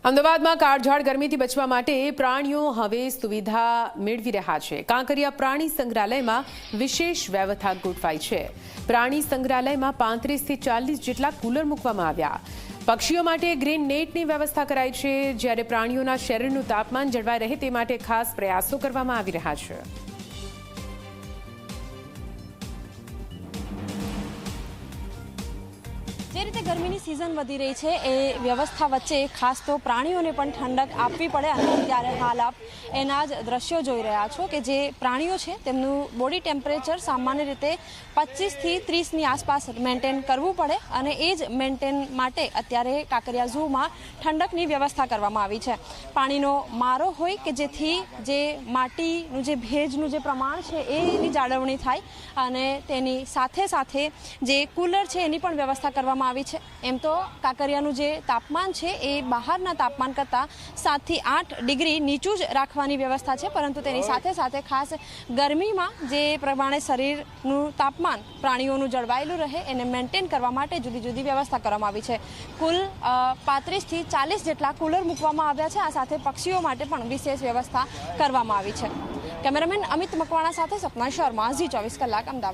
અમદાવાદમાં કાળઝાળ ગરમીથી બચવા માટે પ્રાણીઓ હવે સુવિધા મેળવી રહ્યા છે। કાંકરિયા પ્રાણી સંગ્રહાલયમાં વિશેષ વ્યવસ્થા ગોઠવાઈ છે। પ્રાણી સંગ્રહાલયમાં 35થી 40 જેટલા કુલર મૂકવામાં આવ્યા। પક્ષીઓ માટે ગ્રીન નેટની વ્યવસ્થા કરાઈ છે, જ્યારે પ્રાણીઓના શરીરનું તાપમાન જળવાઈ રહે તે માટે ખાસ પ્રયાસો કરવામાં આવી રહ્યા છે। જે રીતે ગરમીની સિઝન વધી રહી છે એ વ્યવસ્થા વચ્ચે ખાસ તો પ્રાણીઓને પણ ઠંડક આપવી પડે અને ત્યારે હાલ આપ એના જ દ્રશ્યો જોઈ રહ્યા છો કે જે પ્રાણીઓ છે તેમનું બોડી ટેમ્પરેચર સામાન્ય રીતે 25થી 30ની આસપાસ મેન્ટેન કરવું પડે અને એ જ મેન્ટેન માટે અત્યારે કાંકરિયા ઝૂમાં ઠંડકની વ્યવસ્થા કરવામાં આવી છે। પાણીનો મારો હોય કે જેથી જે માટીનું જે ભેજનું જે પ્રમાણ છે એની જાળવણી થાય અને તેની સાથે સાથે જે કુલર છે એની પણ વ્યવસ્થા કરવામાં આવી છે। એમ તો કાંકરિયાનું જે તાપમાન છે એ બહારના તાપમાન કરતાં 7થી 8 ડિગ્રી નીચું જ રાખવાની વ્યવસ્થા છે, પરંતુ તેની સાથે સાથે ખાસ ગરમીમાં જે પ્રમાણે શરીરનું તાપમાન પ્રાણીઓનું જળવાયેલું રહે એને મેન્ટેન કરવા માટે જુદી જુદી વ્યવસ્થા કરવામાં આવી છે। કુલ 35થી 40 જેટલા કુલર મૂકવામાં આવ્યા છે। આ સાથે પક્ષીઓ માટે પણ વિશેષ વ્યવસ્થા કરવામાં આવી છે। કેમેરામેન અમિત મકવાણા સાથે સપના શર્મા, ઝી 24 કલાક, અમદાવાદ।